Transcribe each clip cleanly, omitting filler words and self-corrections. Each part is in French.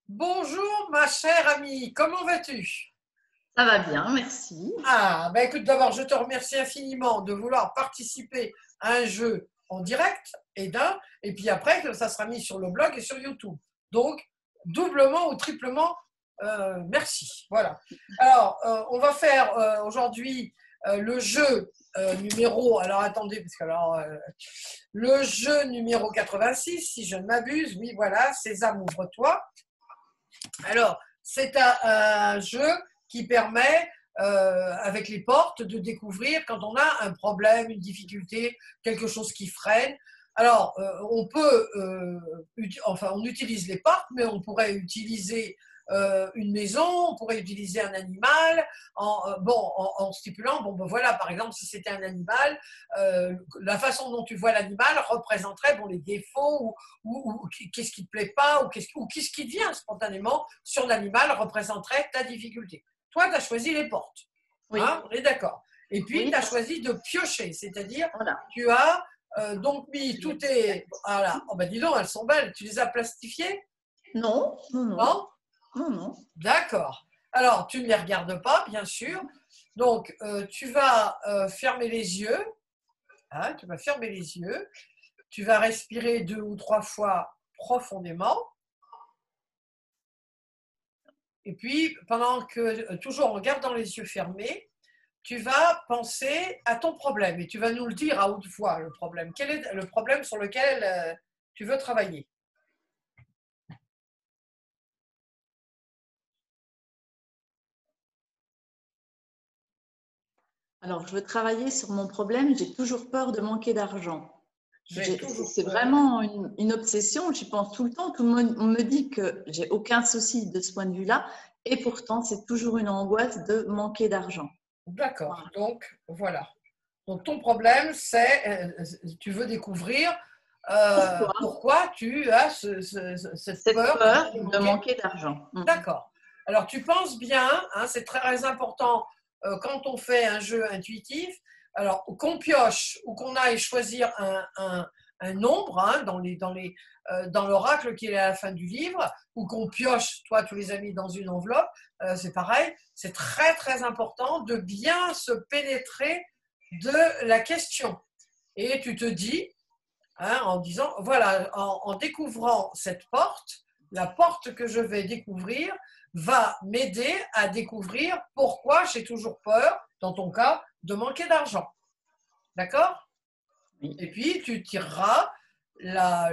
Bonjour ma chère amie, comment vas-tu? Ça va bien, merci. Ah, ben écoute, d'abord je te remercie infiniment de vouloir participer à un jeu en direct et puis après que ça sera mis sur le blog et sur YouTube. Donc, doublement ou triplement, merci. Voilà. Alors, on va faire aujourd'hui le jeu numéro, alors attendez, parce que le jeu numéro 86, si je ne m'abuse, oui voilà, Sésame, ouvre-toi. Alors, c'est un jeu qui permet, avec les portes, de découvrir quand on a un problème, une difficulté, quelque chose qui freine. Alors, on peut, enfin, on utilise les portes, mais on pourrait utiliser une maison, on pourrait utiliser un animal, en stipulant, bon, ben voilà, par exemple, si c'était un animal, la façon dont tu vois l'animal représenterait bon, les défauts ou qu'est-ce qui ne te plaît pas ou qu'est-ce qui vient spontanément sur l'animal représenterait ta difficulté. Toi, tu as choisi les portes. Oui, Hein, on est d'accord. Et puis, oui, tu as choisi de piocher, c'est-à-dire voilà. tu as donc mis Je les tout tes. Voilà. Oh ben dis donc, elles sont belles. Tu les as plastifiées? Non, non, non, Non? non, non. D'accord. Alors, tu ne les regardes pas, bien sûr. Donc, tu vas fermer les yeux. Hein, tu vas fermer les yeux. Tu vas respirer 2 ou 3 fois profondément. Et puis, pendant que, toujours en gardant les yeux fermés, tu vas penser à ton problème et tu vas nous le dire à haute voix, le problème. Quel est le problème sur lequel tu veux travailler? Alors, je veux travailler sur mon problème. J'ai toujours peur de manquer d'argent. J'ai toujours C'est peur. vraiment une obsession. J'y pense tout le temps. Tout le monde on me dit que j'ai aucun souci de ce point de vue-là. Et pourtant, c'est toujours une angoisse de manquer d'argent. D'accord. Voilà. Donc, voilà. Donc, ton problème, c'est, tu veux découvrir Pourquoi pourquoi tu as cette cette peur peur de de manquer. manquer d'argent? D'accord. Alors, tu penses bien, hein, c'est très important quand on fait un jeu intuitif, alors qu'on pioche ou qu'on aille choisir un nombre hein, dans l'oracle qui est à la fin du livre, ou qu'on pioche, toi, tous les amis, dans une enveloppe, c'est pareil, c'est très, très important de bien se pénétrer de la question. Et tu te dis, hein, en disant, voilà, en découvrant cette porte, la porte que je vais découvrir va m'aider à découvrir pourquoi j'ai toujours peur, dans ton cas, de manquer d'argent. D'accord? Oui. Et puis, tu tireras, la,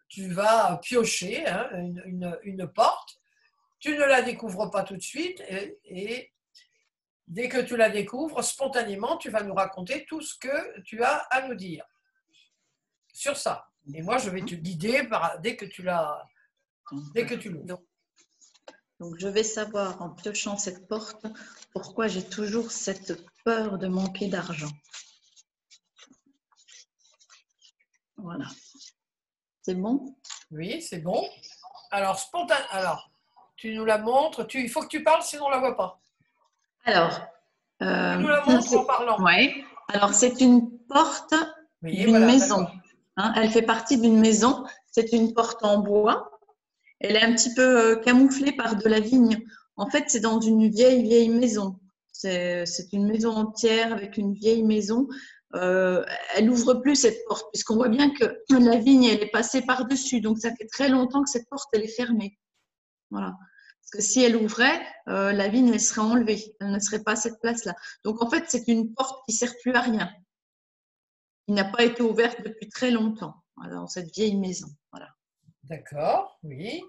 tu vas piocher hein, une porte. Tu ne la découvres pas tout de suite et dès que tu la découvres, spontanément, tu vas nous raconter tout ce que tu as à nous dire sur ça. Et moi, je vais te guider dès que tu l'ouvres. Donc, Donc, je vais savoir en piochant cette porte pourquoi j'ai toujours cette peur de manquer d'argent. Voilà. C'est bon? Oui, c'est bon. Alors, Alors, tu nous la montres. Il faut que tu parles, sinon on ne la voit pas. Alors, Tu nous la montres en c'est parlant. ouais. Alors, c'est une porte Oui, d'une voilà, maison. d'accord. Hein, elle fait partie d'une maison. C'est une porte en bois. Elle est un petit peu camouflée par de la vigne. En fait, c'est dans une vieille maison. C'est une maison entière avec une vieille maison. Elle n'ouvre plus cette porte, puisqu'on voit bien que la vigne, elle est passée par-dessus. Donc, ça fait très longtemps que cette porte, elle est fermée. Voilà. Parce que si elle ouvrait, la vigne, elle serait enlevée. Elle ne serait pas à cette place-là. Donc, en fait, c'est une porte qui ne sert plus à rien. Qui n'a pas été ouverte depuis très longtemps. Voilà, dans cette vieille maison. Voilà. D'accord, oui.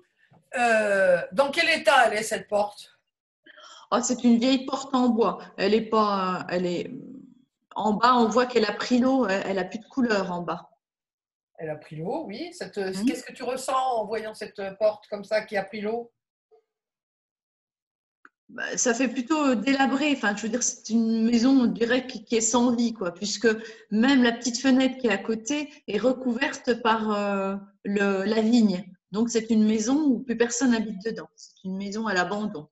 Dans quel état elle est, cette porte? Oh, c'est une vieille porte en bois. Elle est pas, elle est en bas. On voit qu'elle a pris l'eau. Elle a plus de couleur en bas. Elle a pris l'eau, oui. Hmm. Qu'est-ce que tu ressens en voyant cette porte comme ça qui a pris l'eau? Bah, ça fait plutôt délabré. Enfin, je veux dire, c'est une maison, on dirait, qui est sans vie, quoi, puisque même la petite fenêtre qui est à côté est recouverte par la vigne. Donc, c'est une maison où plus personne habite dedans. C'est une maison à l'abandon.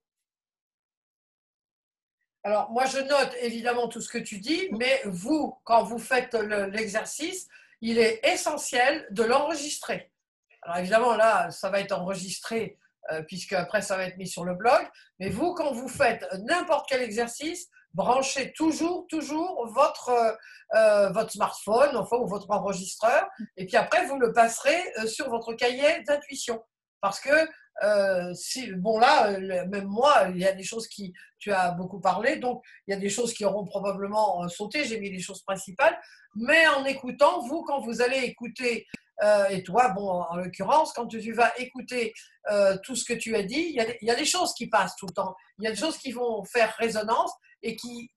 Alors, moi, je note évidemment tout ce que tu dis, mais vous, quand vous faites l'exercice, il est essentiel de l'enregistrer. Alors évidemment, là, ça va être enregistré puisque après ça va être mis sur le blog. Mais vous, quand vous faites n'importe quel exercice, branchez toujours votre smartphone, enfin, ou votre enregistreur, et puis après, vous le passerez sur votre cahier d'intuition. Parce que, bon là, même moi, il y a des choses qui, tu as beaucoup parlé, donc il y a des choses qui auront probablement sauté, j'ai mis les choses principales, mais en écoutant, vous, quand vous allez écouter, et toi, bon, en l'occurrence, quand tu vas écouter tout ce que tu as dit, il y a des choses qui passent tout le temps, il y a des choses qui vont faire résonance et qui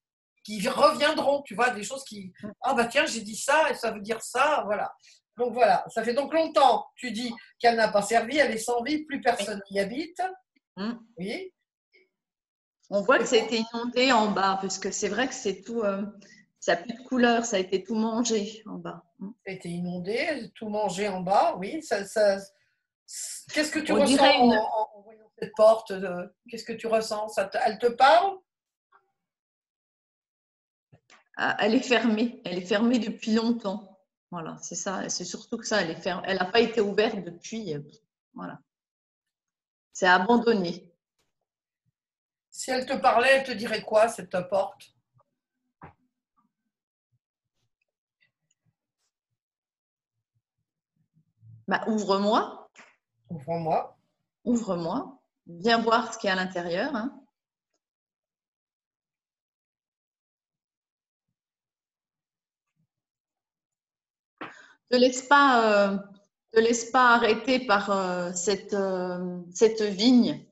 reviendront, tu vois, des choses qui, ah bah tiens, j'ai dit ça et ça veut dire ça, voilà. Donc voilà, ça fait donc longtemps, tu dis qu'elle n'a pas servi, elle est sans vie, plus personne n'y habite. Oui. On voit que ça a été inondé en bas, parce que c'est vrai que c'est tout, ça n'a plus de couleur, ça a été tout mangé en bas. Ça a été inondé, tout mangé en bas, oui. Qu'est-ce que tu On ressens dirait une. en voyant cette porte? Qu'est-ce que tu ressens? Elle te parle? Elle est fermée depuis longtemps. Voilà, c'est ça, c'est surtout que ça, elle est fermée. Elle n'a pas été ouverte depuis. Voilà. C'est abandonné. Si elle te parlait, elle te dirait quoi, cette porte? Bah, ouvre-moi, Ouvre-moi. ouvre-moi. Viens voir ce qu'il y a à l'intérieur. Hein. Te laisse pas arrêter par cette vigne.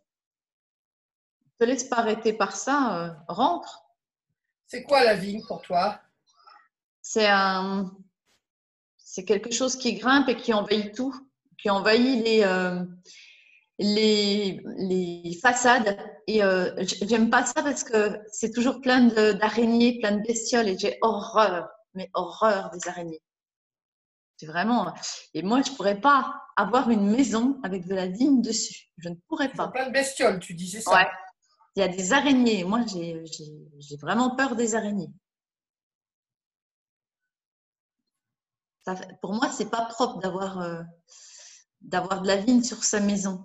Te laisse pas arrêter par ça. Rentre. C'est quoi la vigne pour toi? C'est quelque chose qui grimpe et qui envahit tout, qui envahit les façades. Et j'aime pas ça parce que c'est toujours plein d'araignées, plein de bestioles et j'ai horreur, mais horreur des araignées. C'est vraiment. Et moi, je pourrais pas avoir une maison avec de la vigne dessus. Je ne pourrais pas. Plein de bestioles, tu disais ça. Ouais. Il y a des araignées. Moi, j'ai vraiment peur des araignées. Ça, pour moi, c'est pas propre d'avoir de la vigne sur sa maison.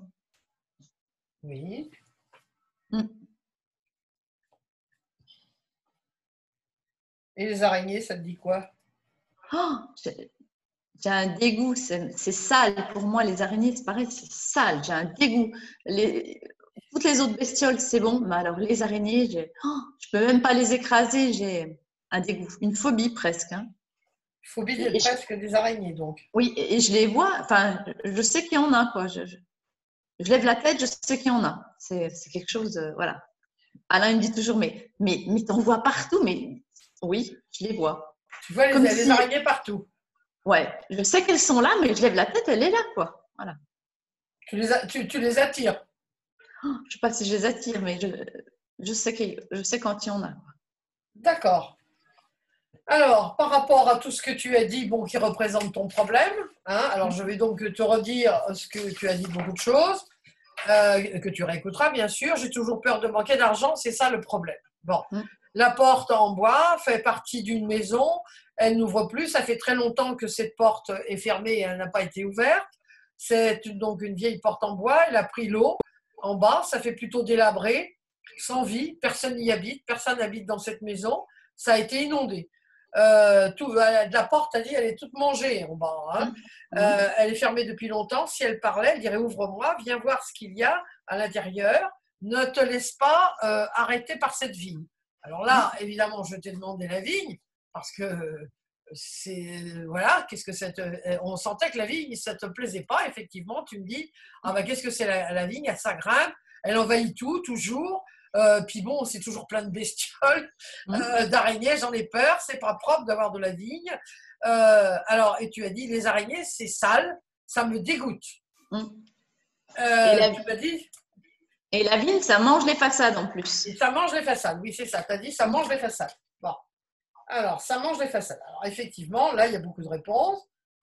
Oui. Et les araignées, ça te dit quoi? Oh, j'ai un dégoût, c'est sale. Pour moi, les araignées, c'est pareil, c'est sale. J'ai un dégoût. Toutes les autres bestioles, c'est bon. Mais alors, les araignées, je peux même pas les écraser. J'ai un dégoût, une phobie presque. Hein. Phobie presque des araignées, donc. Oui, et je les vois. Enfin, je sais qu'il y en a, quoi. Je lève la tête, je sais qu'il y en a. C'est quelque chose, voilà. Alain, il me dit toujours, mais t'en vois partout. Mais oui, je les vois. Tu vois les araignées partout. Ouais, je sais qu'elles sont là, mais je lève la tête, elle est là, quoi. Voilà. Tu les attires. Je ne sais pas si je les attire, mais je sais quand il y en a. D'accord. Alors, par rapport à tout ce que tu as dit, bon, qui représente ton problème, hein, alors je vais donc te redire ce que tu as dit, beaucoup de choses, que tu réécouteras, bien sûr. J'ai toujours peur de manquer d'argent, c'est ça le problème. Bon, la porte en bois fait partie d'une maison, elle n'ouvre plus, ça fait très longtemps que cette porte est fermée et elle n'a pas été ouverte. C'est donc une vieille porte en bois, elle a pris l'eau en bas, ça fait plutôt délabré, sans vie, personne n'y habite, personne n'habite dans cette maison, ça a été inondé. La porte, elle dit, elle est toute mangée en bas. Hein. Elle est fermée depuis longtemps. Si elle parlait, elle dirait ouvre-moi, viens voir ce qu'il y a à l'intérieur. Ne te laisse pas arrêter par cette vigne. Alors là, évidemment, je t'ai demandé la vigne parce que voilà, qu'est-ce que on sentait que la vigne, ça te plaisait pas. Effectivement, tu me dis ah bah qu'est-ce que c'est la vigne, ça grimpe, elle envahit tout toujours. Puis bon, c'est toujours plein de bestioles, d'araignées, j'en ai peur, c'est pas propre d'avoir de la vigne. Alors, et tu as dit, les araignées, c'est sale, ça me dégoûte. Tu m'as dit et la vigne, ça mange les façades en plus. Et ça mange les façades, oui, c'est ça, tu as dit, ça mange les façades. Bon, alors, ça mange les façades. Alors, effectivement, là, il y a beaucoup de réponses,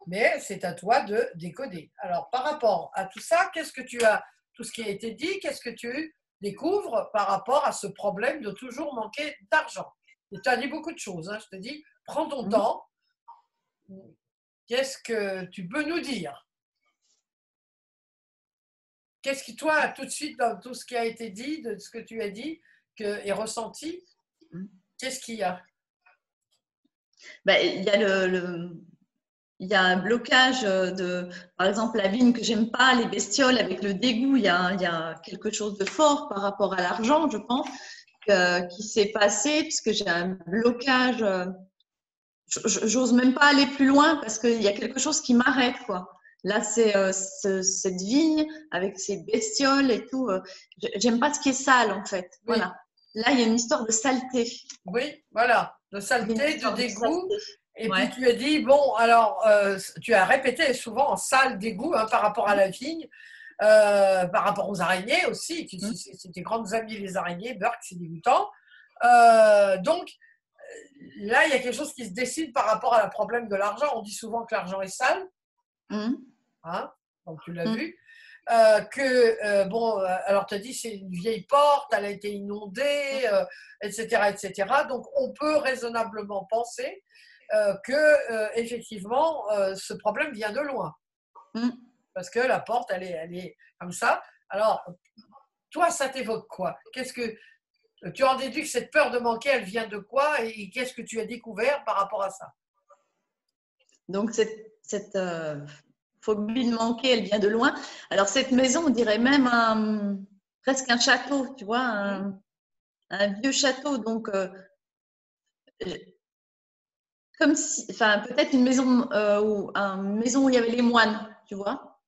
mais c'est à toi de décoder. Alors, par rapport à tout ça, qu'est-ce que tu as, tout ce qui a été dit, qu'est-ce que tu découvre par rapport à ce problème de toujours manquer d'argent. Et tu as dit beaucoup de choses. Hein. Je te dis, prends ton temps. Qu'est-ce que tu peux nous dire? Qu'est-ce qui, toi, tout de suite, dans tout ce qui a été dit, de ce que tu as dit et ressenti, qu'est-ce qu'il y a? Ben, il y a il y a un blocage par exemple, la vigne que j'aime pas, les bestioles avec le dégoût. Il y a quelque chose de fort par rapport à l'argent, je pense, qui s'est passé puisque j'ai un blocage. J'ose même pas aller plus loin parce qu'il y a quelque chose qui m'arrête, quoi. Là, c'est cette vigne avec ses bestioles et tout. J'aime pas ce qui est sale, en fait. Oui. Voilà. Là, il y a une histoire de saleté. Oui, voilà, de Il y a une saleté, de histoire de dégoût. saleté. Et puis Ouais. tu as dit, bon, alors, tu as répété souvent sale, dégoût par rapport à la vigne, par rapport aux araignées aussi. C'est tes grandes amies les araignées, Burke, c'est dégoûtant. Donc, là, il y a quelque chose qui se dessine par rapport à la problème de l'argent. On dit souvent que l'argent est sale, hein, donc tu l'as vu. Bon, alors tu as dit c'est une vieille porte, elle a été inondée, etc., etc. Donc on peut raisonnablement penser que effectivement ce problème vient de loin, parce que la porte elle est comme ça. Alors toi, ça t'évoque quoi? Qu'est-ce que tu en déduis que cette peur de manquer, elle vient de quoi et qu'est-ce que tu as découvert par rapport à ça? Donc, cette phobie de manquer, elle vient de loin. Alors, cette maison, on dirait même presque un château, tu vois, un vieux château. Donc, comme si, enfin, peut-être une maison, une maison où il y avait les moines, tu vois.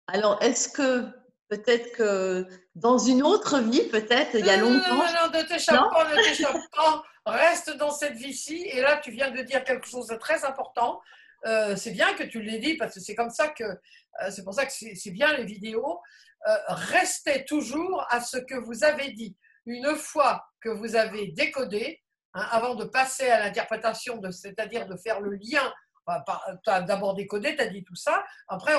Alors, est-ce que peut-être que dans une autre vie, peut-être, il y a longtemps, Non, ne t'échappe non? pas, ne t'échappe pas. Reste dans cette vie-ci. Et là, tu viens de dire quelque chose de très important. C'est bien que tu l'aies dit parce que c'est comme ça que c'est pour ça que c'est bien les vidéos. Restez toujours à ce que vous avez dit. Une fois que vous avez décodé, hein, avant de passer à l'interprétation, c'est-à-dire de faire le lien, tu as d'abord décodé, tu as dit tout ça, après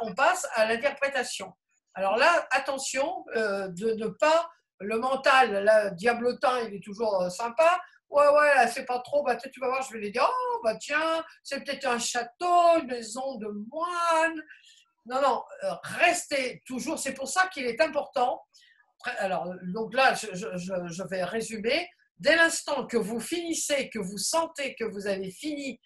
on passe à l'interprétation. Alors là, attention de ne pas, le mental, là, diablotin, il est toujours sympa. Ouais, ouais, là, c'est pas trop, bah, tu vas voir, je vais lui dire, oh, bah tiens, c'est peut-être un château, une maison de moine. Non, non, restez toujours, c'est pour ça qu'il est important. Alors, donc là, je vais résumer. Dès l'instant que vous finissez, que vous sentez que vous avez fini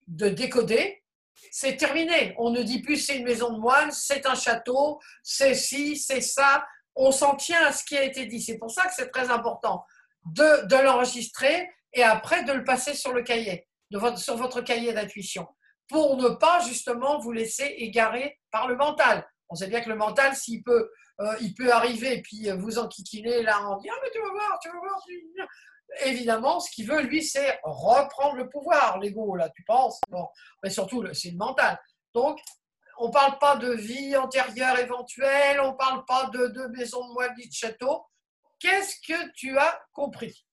de décoder, c'est terminé. On ne dit plus c'est une maison de moine, c'est un château, c'est ci, c'est ça. On s'en tient à ce qui a été dit. C'est pour ça que c'est très important de l'enregistrer et après de le passer sur le cahier, sur votre cahier d'intuition, pour ne pas justement vous laisser égarer par le mental. On sait bien que le mental, il peut arriver et puis vous enquiquiner là en disant ah, mais tu vas voir, tu vas voir. Évidemment, ce qu'il veut, lui, c'est reprendre le pouvoir, l'ego, là, tu penses. Bon, mais surtout, c'est le mental. Donc, on ne parle pas de vie antérieure éventuelle, on ne parle pas de maison de moine ni de château. Qu'est-ce que tu as compris?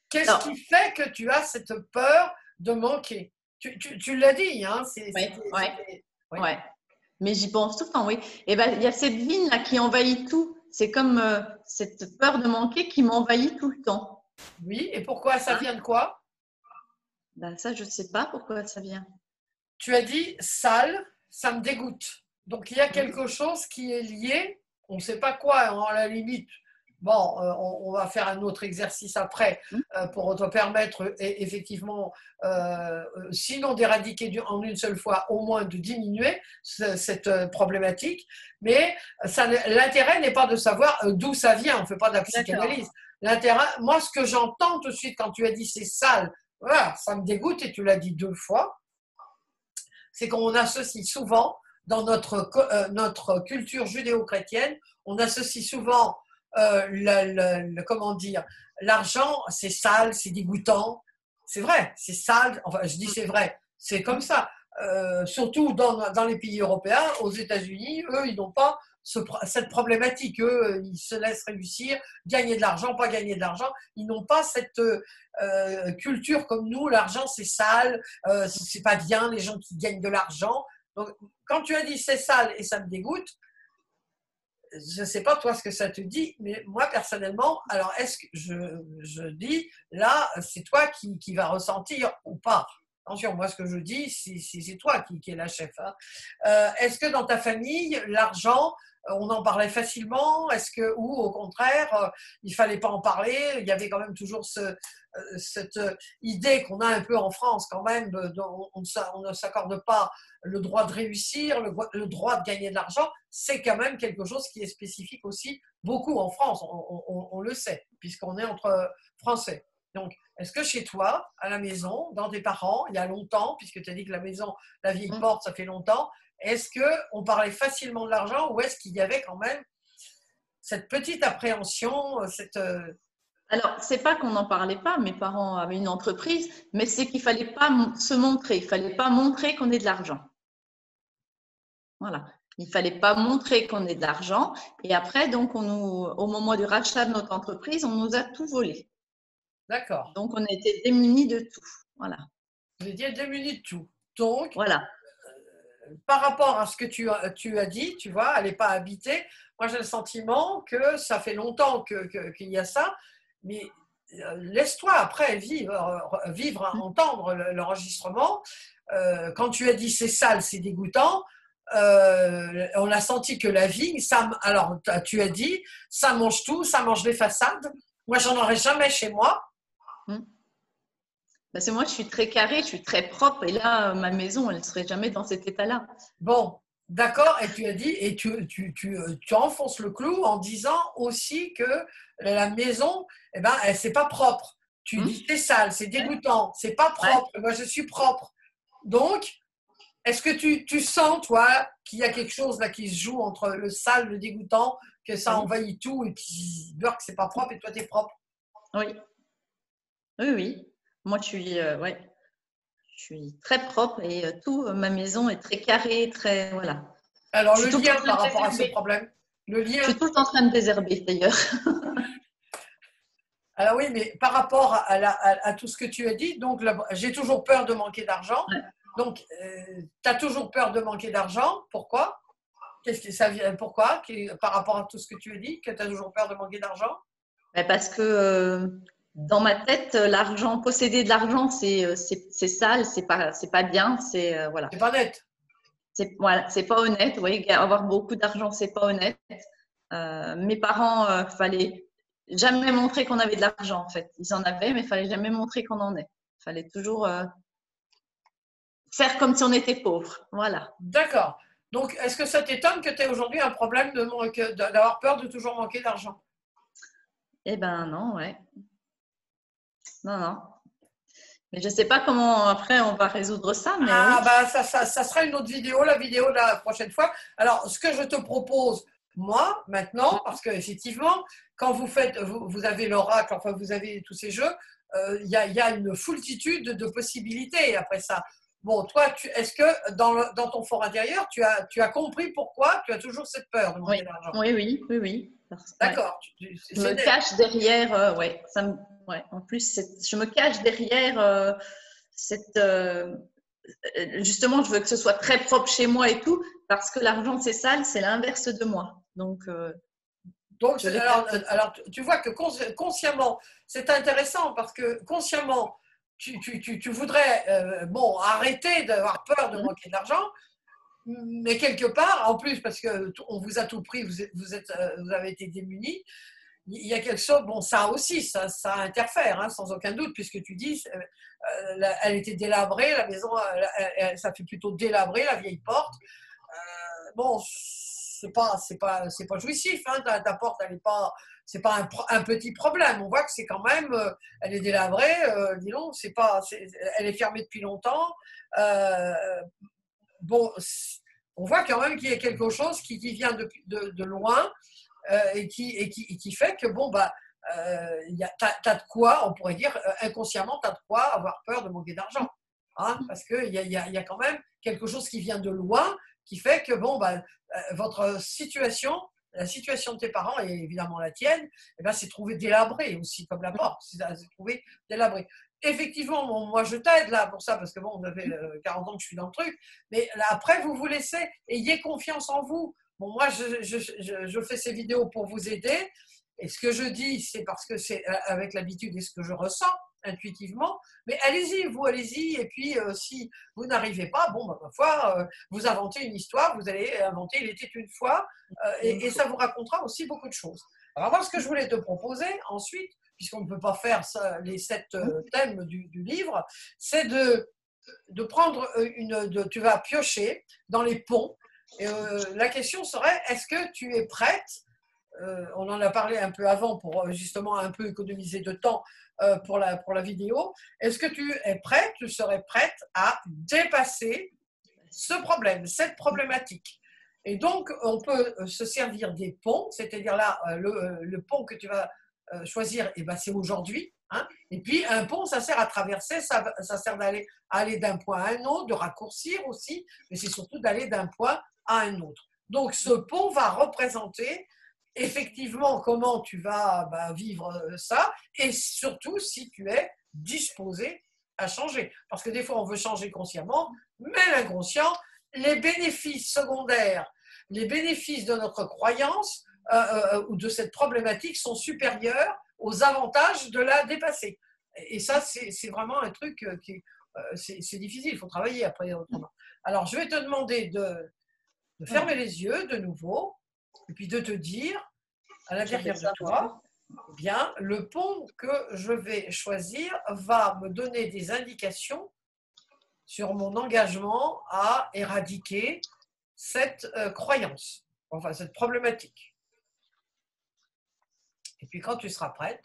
Qu'est-ce qui fait que tu as cette peur de manquer? Tu l'as dit, hein? Oui. Mais j'y pense tout le temps, oui. Et ben, il y a cette vigne-là qui envahit tout. C'est comme cette peur de manquer qui m'envahit tout le temps. Oui, et pourquoi ça vient de quoi? Ben, ça, je ne sais pas pourquoi ça vient. Tu as dit sale, ça me dégoûte. Donc il y a quelque chose qui est lié, on ne sait pas quoi, à la limite. Bon, on va faire un autre exercice après pour te permettre effectivement, sinon d'éradiquer en une seule fois, au moins de diminuer cette problématique. Mais l'intérêt n'est pas de savoir d'où ça vient, on ne fait pas de la psychanalyse. L'intérêt, moi, ce que j'entends tout de suite quand tu as dit c'est sale, voilà, ça me dégoûte et tu l'as dit 2 fois, c'est qu'on associe souvent, dans notre culture judéo-chrétienne, on associe souvent comment dire, l'argent, c'est sale, c'est dégoûtant. C'est vrai, c'est sale. Enfin, je dis c'est vrai, c'est comme ça. Surtout dans les pays européens, aux États-Unis, eux, ils n'ont pas cette problématique. Eux, ils se laissent réussir, gagner de l'argent, pas gagner de l'argent. Ils n'ont pas cette culture comme nous. L'argent, c'est sale, c'est pas bien, les gens qui gagnent de l'argent. Donc, quand tu as dit c'est sale et ça me dégoûte, je ne sais pas toi ce que ça te dit, mais moi personnellement, alors est-ce que je dis, là, c'est toi qui vas ressentir ou pas? Attention, moi, ce que je dis, c'est toi qui es la chef. Hein. Est-ce que dans ta famille, l'argent, on en parlait facilement? Est-ce que, ou au contraire, il fallait pas en parler? Il y avait quand même toujours cette idée qu'on a un peu en France quand même, on ne s'accorde pas le droit de réussir, le droit de gagner de l'argent. C'est quand même quelque chose qui est spécifique aussi beaucoup en France. On le sait, puisqu'on est entre Français. Donc, est-ce que chez toi, à la maison, dans tes parents, il y a longtemps, puisque tu as dit que la maison, la vieille porte, ça fait longtemps, est-ce qu'on parlait facilement de l'argent ou est-ce qu'il y avait quand même cette petite appréhension, Alors, c'est pas qu'on n'en parlait pas, mes parents avaient une entreprise, mais c'est qu'il fallait pas se montrer, il fallait pas montrer qu'on ait de l'argent. Voilà. Il fallait pas montrer qu'on ait de l'argent. Et après, donc, au moment du rachat de notre entreprise, on nous a tout volé. D'accord. Donc, on était démunis de tout. Voilà. Vous étiez démunis de tout. Donc, voilà. Par rapport à ce que tu as dit, tu vois, elle n'est pas habitée. Moi, j'ai le sentiment que ça fait longtemps qu'il y a ça, mais laisse-toi après vivre, entendre l'enregistrement. Quand tu as dit c'est sale, c'est dégoûtant, on a senti que la vigne, alors tu as dit, ça mange tout, ça mange les façades. Moi, j'en aurais jamais chez moi. Parce que moi, je suis très carrée, je suis très propre, et là, ma maison, elle ne serait jamais dans cet état-là. Bon, d'accord, et tu as dit, et tu enfonces le clou en disant aussi que la maison, eh ben, c'est pas propre. Tu dis c'est sale, c'est dégoûtant, c'est pas propre. Moi, je suis propre. Donc, est-ce que tu sens, toi, qu'il y a quelque chose là qui se joue entre le sale, le dégoûtant, que ça envahit tout et puis que c'est pas propre et toi, tu es propre? Oui. Oui. Moi, je suis très propre et ma maison est très carrée, très. Voilà. Alors, le lien par rapport à ce problème, le lien. Je suis tout le temps en train de désherber d'ailleurs. Alors oui, mais par rapport à tout ce que tu as dit, donc j'ai toujours peur de manquer d'argent. Ouais. Donc, tu as toujours peur de manquer d'argent. Pourquoi? Qu'est-ce que ça vient? Pourquoi? Par rapport à tout ce que tu as dit, que tu as toujours peur de manquer d'argent? Parce que dans ma tête, posséder de l'argent, c'est sale, c'est pas bien, voilà. C'est pas net. C'est pas honnête. Oui, avoir beaucoup d'argent, c'est pas honnête. Mes parents, fallait jamais montrer qu'on avait de l'argent en fait. Ils en avaient, mais il fallait jamais montrer qu'on en ait. Il fallait toujours faire comme si on était pauvre. Voilà. D'accord. Donc, est-ce que ça t'étonne que tu aies aujourd'hui un problème d'avoir peur de toujours manquer d'argent? Eh ben non, ouais. Non. Mais je ne sais pas comment après on va résoudre ça. Mais oui. Bah ça sera une autre vidéo, la vidéo de la prochaine fois. Alors, ce que je te propose, moi, maintenant, parce qu'effectivement, quand vous avez l'oracle, enfin vous avez tous ces jeux, il y a une foultitude de possibilités après ça. Bon, toi, est-ce que dans ton fort intérieur, tu as compris pourquoi tu as toujours cette peur de manquer d'argent? Oui. D'accord. Je me cache derrière, en plus, je me cache derrière justement, je veux que ce soit très propre chez moi et tout, parce que l'argent, c'est sale, c'est l'inverse de moi. Donc alors, tu vois que consciemment, c'est intéressant parce que consciemment, tu voudrais arrêter d'avoir peur de manquer d'argent, mais quelque part, en plus, parce qu'on vous a tout pris, vous avez été démunis, il y a quelque chose, bon, ça aussi, ça interfère, hein, sans aucun doute, puisque tu dis, elle était délabrée, la maison, ça fait plutôt délabrer, la vieille porte. Bon, c'est pas jouissif, hein, ta porte, elle est pas, c'est pas un petit problème. On voit que c'est quand même, elle est délabrée, dis donc, elle est fermée depuis longtemps. Bon, on voit quand même qu'il y a quelque chose qui vient de loin et qui fait que, bon, bah, t'as de quoi, on pourrait dire, inconsciemment, t'as de quoi avoir peur de manquer d'argent. Hein, parce qu'il y a quand même quelque chose qui vient de loin qui fait que, bon, bah, votre situation, la situation de tes parents et évidemment la tienne, eh ben, c'est trouvé délabré aussi, comme la porte, c'est trouvé délabré. Effectivement, bon, moi je t'aide là pour ça, parce que bon, ça fait 40 ans que je suis dans le truc, mais là, après vous laissez, ayez confiance en vous. Bon, moi je fais ces vidéos pour vous aider, et ce que je dis, c'est parce que c'est avec l'habitude et ce que je ressens. intuitivement. Mais allez-y, vous, allez-y. Et puis, si vous n'arrivez pas, bon, bah, ma foi, vous inventez une histoire, vous allez inventer Il était une fois, et ça vous racontera aussi beaucoup de choses. Alors, moi, ce que je voulais te proposer ensuite, puisqu'on ne peut pas faire ça, les 7 thèmes du livre, c'est de prendre tu vas piocher dans les ponts. Et, la question serait, est-ce que tu es prête, on en a parlé un peu avant pour justement un peu économiser de temps pour la vidéo, est-ce que tu es prête, tu serais prête à dépasser ce problème, cette problématique? Et donc, on peut se servir des ponts, c'est-à-dire là, le pont que tu vas choisir, eh ben, c'est aujourd'hui. Hein. Et puis, un pont, ça sert à traverser, ça sert aller d'un point à un autre, de raccourcir aussi, mais c'est surtout d'aller d'un point à un autre. Donc, ce pont va représenter effectivement comment tu vas vivre ça, et surtout si tu es disposé à changer. Parce que des fois, on veut changer consciemment, mais l'inconscient, les bénéfices secondaires, les bénéfices de notre croyance ou de cette problématique sont supérieurs aux avantages de la dépasser. Et ça, c'est vraiment un truc qui c'est difficile, il faut travailler après autrement. Alors, je vais te demander de fermer les yeux de nouveau et puis de te dire à l'intérieur de toi, eh bien, le pont que je vais choisir va me donner des indications sur mon engagement à éradiquer cette croyance, enfin cette problématique. Et puis quand tu seras prête,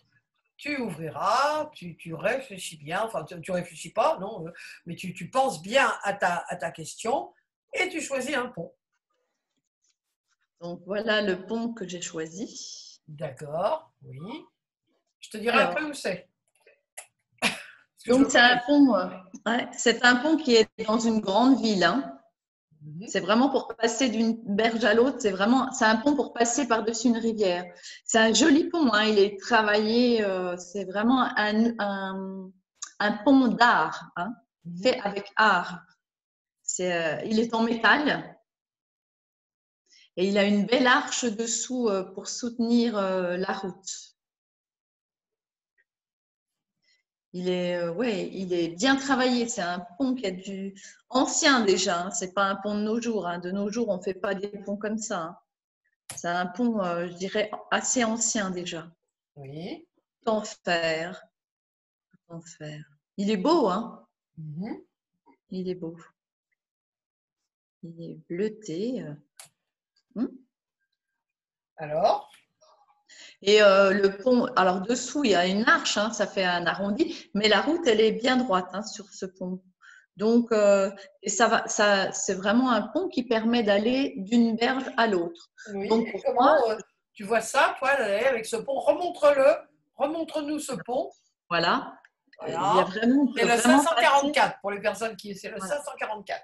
tu ouvriras, tu réfléchis bien, enfin tu réfléchis pas, non, mais tu penses bien à ta question et tu choisis un pont. Donc voilà le pont que j'ai choisi. D'accord, oui. Je te dirai un peu où c'est. Donc c'est un pont, c'est un pont qui est dans une grande ville. Hein. C'est vraiment pour passer d'une berge à l'autre. C'est un pont pour passer par-dessus une rivière. C'est un joli pont. Hein, il est travaillé. C'est vraiment un pont d'art, hein, fait avec art. Il est en métal et il a une belle arche dessous pour soutenir la route. Il est bien travaillé. C'est un pont qui est ancien déjà. Hein. C'est pas un pont de nos jours. Hein. De nos jours, on fait pas des ponts comme ça. Hein. C'est un pont, je dirais, assez ancien déjà. Oui. Tout en fer. Il est beau, hein? Il est beau. Il est bleuté. Alors? Et le pont, alors dessous, il y a une arche, hein, ça fait un arrondi, mais la route, elle est bien droite hein, sur ce pont. Donc, c'est vraiment un pont qui permet d'aller d'une berge à l'autre. Oui, donc, et comment tu vois ça, toi, avec ce pont? Remontre-nous ce pont. Voilà. Voilà. Il y a vraiment, c'est le 544 pour les personnes qui. C'est le 544.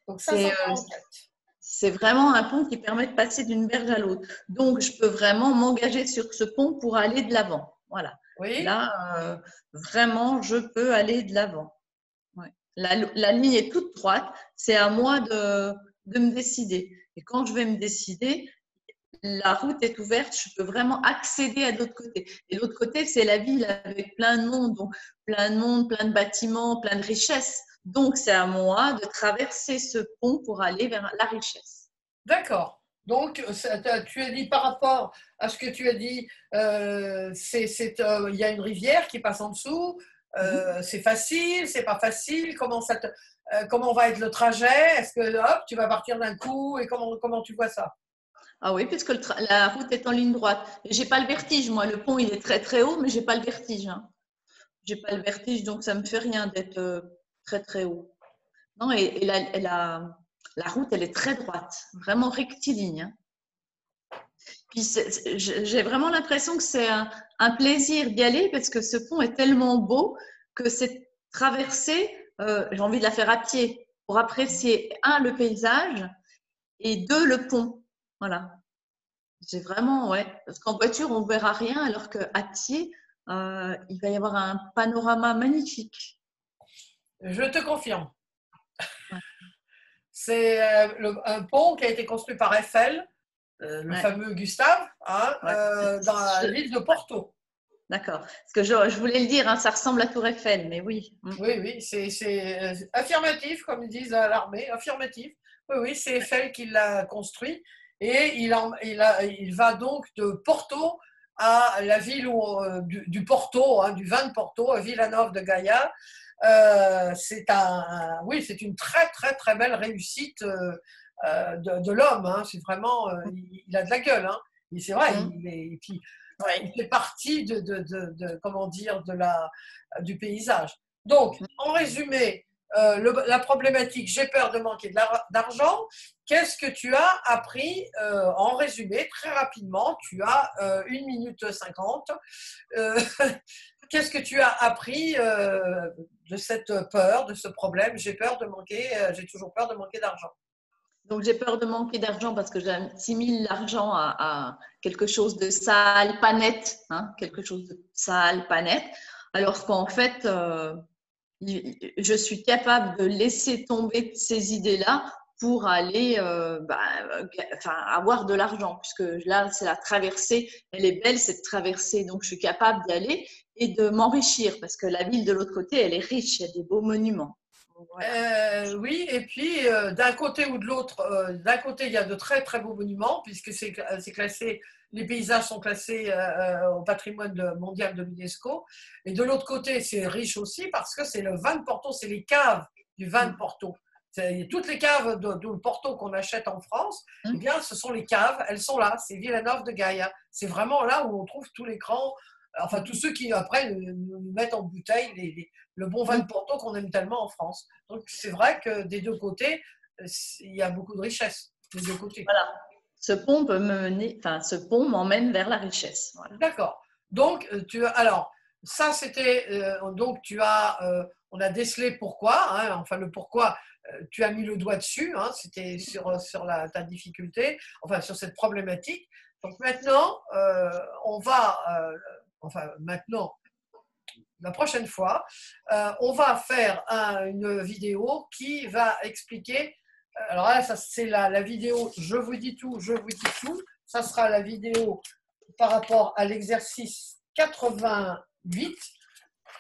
Donc, 544. C'est vraiment un pont qui permet de passer d'une berge à l'autre. Donc, je peux vraiment m'engager sur ce pont pour aller de l'avant. Voilà. Oui. Là, vraiment, je peux aller de l'avant. Ouais. La ligne est toute droite. C'est à moi de me décider. Et quand je vais me décider, la route est ouverte. Je peux vraiment accéder à l'autre côté. Et l'autre côté, c'est la ville avec plein de monde. Donc, plein de bâtiments, plein de richesses. Donc, c'est à moi de traverser ce pont pour aller vers la richesse. D'accord. Donc, tu as dit par rapport à ce que tu as dit, il y a une rivière qui passe en dessous, c'est facile, c'est pas facile, comment va être le trajet? Est-ce que hop, tu vas partir d'un coup et comment tu vois ça? Ah oui, puisque la route est en ligne droite. J'ai pas le vertige, moi. Le pont, il est très très haut, mais j'ai pas le vertige. Hein. J'ai pas le vertige, donc ça me fait rien d'être très très haut. Non, et la route, elle est très droite, vraiment rectiligne. Hein. Puis j'ai vraiment l'impression que c'est un plaisir d'y aller parce que ce pont est tellement beau que cette traversée, j'ai envie de la faire à pied pour apprécier, le paysage et deux, le pont. Voilà. J'ai vraiment, ouais. Parce qu'en voiture, on ne verra rien alors qu'à pied, il va y avoir un panorama magnifique. Je te confirme. Ouais. C'est un pont qui a été construit par Eiffel, le fameux Gustave, hein, dans l'île de Porto. D'accord. Parce que je voulais le dire, hein, ça ressemble à Tour Eiffel, mais oui. Oui, oui, c'est affirmatif, comme ils disent à l'armée, affirmatif. Oui, oui, c'est Eiffel qui l'a construit et il va donc de Porto à la ville du Porto, hein, du vin de Porto, à Villanova de Gaia. Oui, c'est une très, très, très belle réussite de l'homme. Hein. C'est vraiment, il a de la gueule. Hein. Et c'est vrai, et puis, il fait partie comment dire, du paysage. Donc, en résumé, la problématique, j'ai peur de manquer d'argent. Qu'est-ce que tu as appris en résumé, très rapidement, tu as 1 minute 50. Qu'est-ce que tu as appris de cette peur, de ce problème? J'ai peur de manquer, j'ai toujours peur de manquer d'argent. Donc, j'ai peur de manquer d'argent parce que j'assimile l'argent à quelque chose de sale, pas net, hein, quelque chose de sale, pas net, alors qu'en fait, je suis capable de laisser tomber ces idées-là pour aller avoir de l'argent, puisque là, c'est la traversée, elle est belle, cette traversée, donc je suis capable d'y aller et de m'enrichir, parce que la ville de l'autre côté, elle est riche, il y a des beaux monuments. Voilà. Oui, et puis d'un côté ou de l'autre, d'un côté, il y a de très très beaux monuments, puisque c'est classé, les paysages sont classés au patrimoine mondial de l'UNESCO. Et de l'autre côté, c'est riche aussi, parce que c'est le vin de Porto, c'est les caves du vin de Porto. Toutes les caves de Porto qu'on achète en France, eh bien, ce sont les caves, elles sont là, c'est Villanova de Gaia. C'est vraiment là où on trouve tous les grands, enfin tous ceux qui après nous mettent en bouteille le bon vin de Porto qu'on aime tellement en France. Donc c'est vrai que des deux côtés, il y a beaucoup de richesse des deux côtés. Voilà. Ce pont m'emmène vers la richesse. Voilà. D'accord. Donc alors ça c'était donc on a décelé pourquoi, hein, enfin le pourquoi. Tu as mis le doigt dessus, hein, c'était sur ta difficulté, enfin sur cette problématique. Donc maintenant, maintenant, la prochaine fois, on va faire une vidéo qui va expliquer. Alors là, ça c'est la vidéo. Je vous dis tout, je vous dis tout. Ça sera la vidéo par rapport à l'exercice 88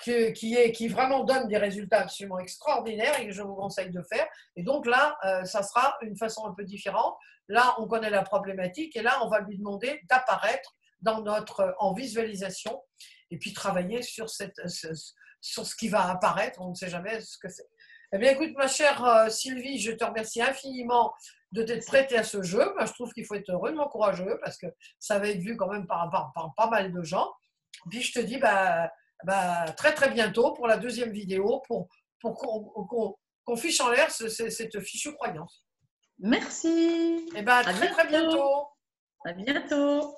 qui vraiment donne des résultats absolument extraordinaires et que je vous conseille de faire. Et donc là, ça sera une façon un peu différente. Là, on connaît la problématique et là, on va lui demander d'apparaître en visualisation et puis travailler sur ce qui va apparaître. On ne sait jamais ce que c'est. Eh bien, écoute, ma chère Sylvie, je te remercie infiniment de t'être prêtée à ce jeu. Moi, je trouve qu'il faut être rudement courageux parce que ça va être vu quand même par pas mal de gens. Puis je te dis, très très bientôt pour la deuxième vidéo pour qu'on fiche en l'air cette fichue croyance. Merci. Et très très bientôt. À bientôt.